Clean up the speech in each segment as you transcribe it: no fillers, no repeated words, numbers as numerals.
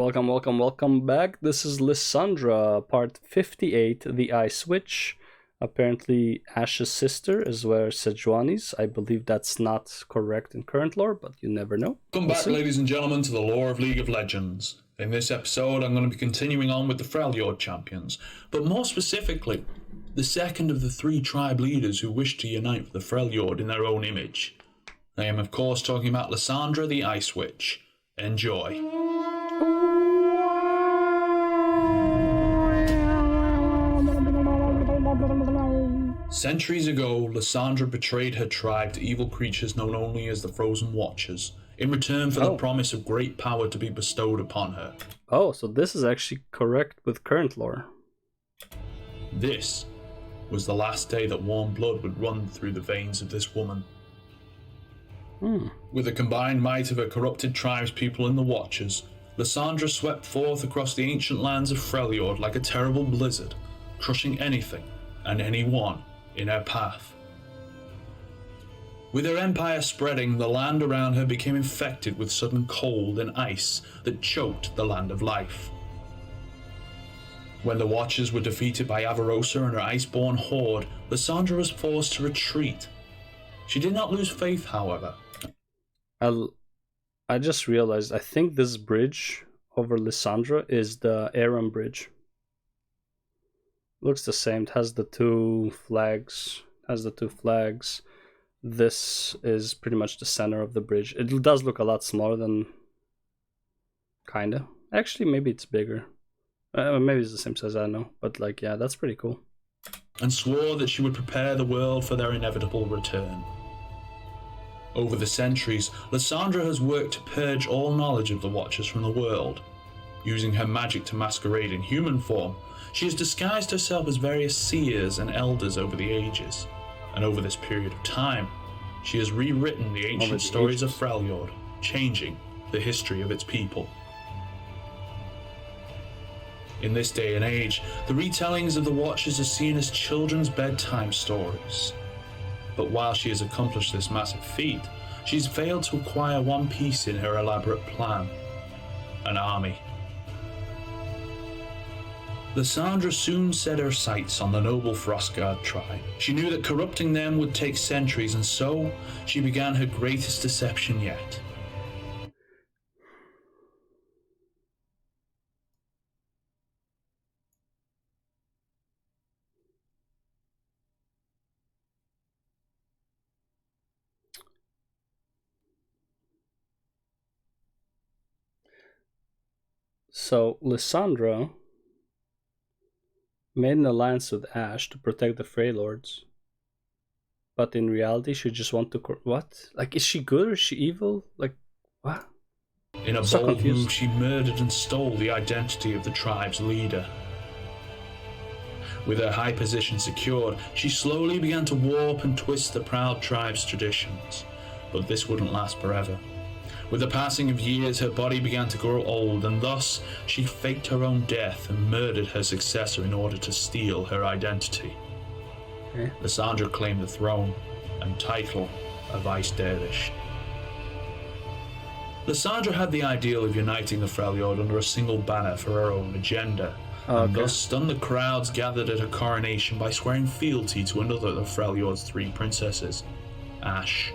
Welcome back. This is Lysandra, part 58, The Ice Witch. Apparently, Ash's sister is where Sejuani's. I believe that's not correct in current lore, but you never know. Welcome back, ladies and gentlemen, to the lore of League of Legends. In this episode, I'm going to be continuing on with the Freljord champions, but more specifically, the second of the three tribe leaders who wish to unite with the Freljord in their own image. I am, of course, talking about Lysandra the Ice Witch. Enjoy. Centuries ago, Lysandra betrayed her tribe to evil creatures known only as the Frozen Watchers, in return for the promise of great power to be bestowed upon her. Oh, so this is actually correct with current lore. This was the last day that warm blood would run through the veins of this woman. With the combined might of her corrupted tribespeople and the Watchers, Lysandra swept forth across the ancient lands of Freljord like a terrible blizzard, crushing anything and anyone in her path. With her empire spreading, the land around her became infected with sudden cold and ice that choked the land of life. When the Watchers were defeated by Avarosa and her iceborn horde, Lysandra was forced to retreat. She did not lose faith, however. I just realized, I think this bridge over Lysandra is the Aram bridge. Looks the same. It has the two flags. This is pretty much the center of the bridge. It does look a lot smaller than... Kinda. Actually, maybe it's bigger. Maybe it's the same size, I don't know. But like, yeah, that's pretty cool. And swore that she would prepare the world for their inevitable return. Over the centuries, Lysandra has worked to purge all knowledge of the Watchers from the world. Using her magic to masquerade in human form, she has disguised herself as various seers and elders over the ages. And over this period of time, she has rewritten the ancient stories of Freljord, changing the history of its people. In this day and age, the retellings of the Watchers are seen as children's bedtime stories. But while she has accomplished this massive feat, she's failed to acquire one piece in her elaborate plan: an army. Lysandra soon set her sights on the noble Frostguard tribe. She knew that corrupting them would take centuries, and so she began her greatest deception yet. So, Lysandra made an alliance with Ash to protect the Freylords. But in reality, she just want to... What? Like, is she good or is she evil? Like, what? In a bold move, she murdered and stole the identity of the tribe's leader. With her high position secured, she slowly began to warp and twist the proud tribe's traditions. But this wouldn't last forever. With the passing of years, her body began to grow old, and thus she faked her own death and murdered her successor in order to steal her identity. Lysandra claimed the throne and title of Ice Dervish. Lysandra had the ideal of uniting the Freljord under a single banner for her own agenda, and thus stunned the crowds gathered at her coronation by swearing fealty to another of the Freljord's three princesses, Ash.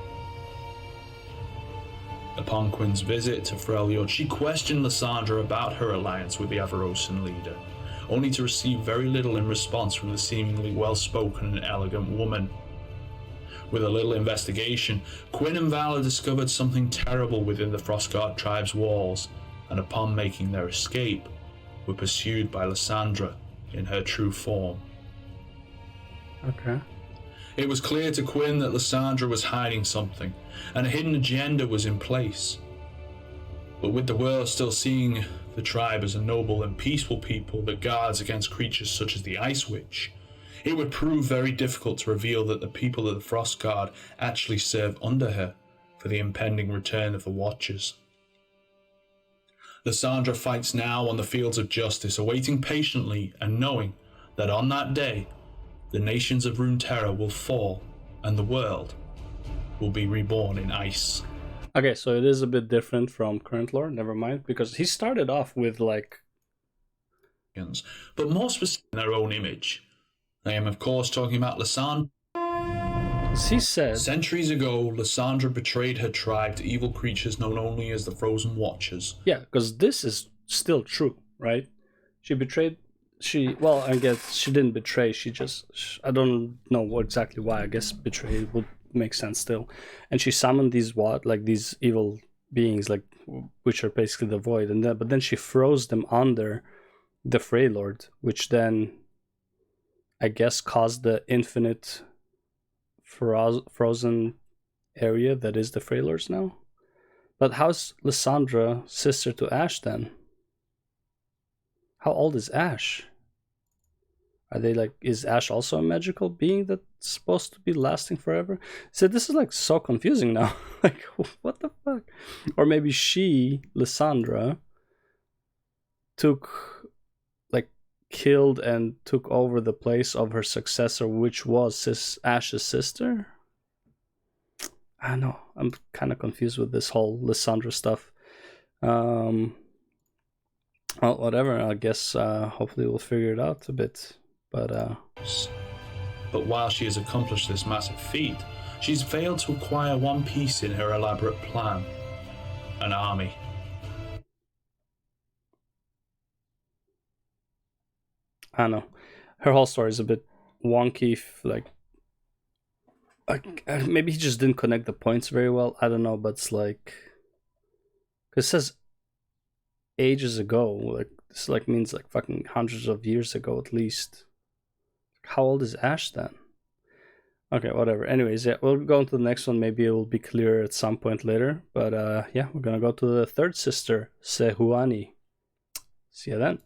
Upon Quinn's visit to Freljord, she questioned Lysandra about her alliance with the Avarosan leader, only to receive very little in response from the seemingly well-spoken and elegant woman. With a little investigation, Quinn and Valor discovered something terrible within the Frostguard tribe's walls, and upon making their escape, were pursued by Lysandra in her true form. Okay. It was clear to Quinn that Lysandra was hiding something, and a hidden agenda was in place. But with the world still seeing the tribe as a noble and peaceful people that guards against creatures such as the Ice Witch, it would prove very difficult to reveal that the people of the Frostguard actually serve under her for the impending return of the Watchers. Lysandra fights now on the fields of justice, awaiting patiently and knowing that on that day, the nations of Runeterra will fall, and the world will be reborn in ice. Okay, so it is a bit different from current lore. Never mind, because he started off with like, but more specific in their own image. I am, of course, talking about Lysandra. he said, Centuries ago, Lysandra betrayed her tribe to evil creatures known only as the Frozen Watchers. yeah, because this is still true, right? She betrayed. Well, I guess she didn't betray. I don't know exactly why. I guess betray would make sense still. And she summoned these evil beings, like, which are basically the void. But then she froze them under the Freylord, which then, I guess, caused the infinite frozen area that is the Freylords now. But how's Lysandra sister to Ash then? How old is Ash? Are they like, is Ash also a magical being that's supposed to be lasting forever? So this is like so confusing now. Like, what the fuck? Or maybe she, Lysandra, killed and took over the place of her successor, which was Ash's sister? I don't know. I'm kind of confused with this whole Lysandra stuff. Well, whatever. I guess hopefully we'll figure it out a bit. But while she has accomplished this massive feat, she's failed to acquire one piece in her elaborate plan: an army. I don't know. Her whole story is a bit wonky. Like, maybe he just didn't connect the points very well. I don't know, but it's like, it says ages ago. Like, this like means like fucking hundreds of years ago at least. How old is Ash then? Okay, whatever. Anyways, yeah, we'll go on to the next one. Maybe it will be clearer at some point later. But yeah, we're gonna go to the third sister, Sehuani. See you then.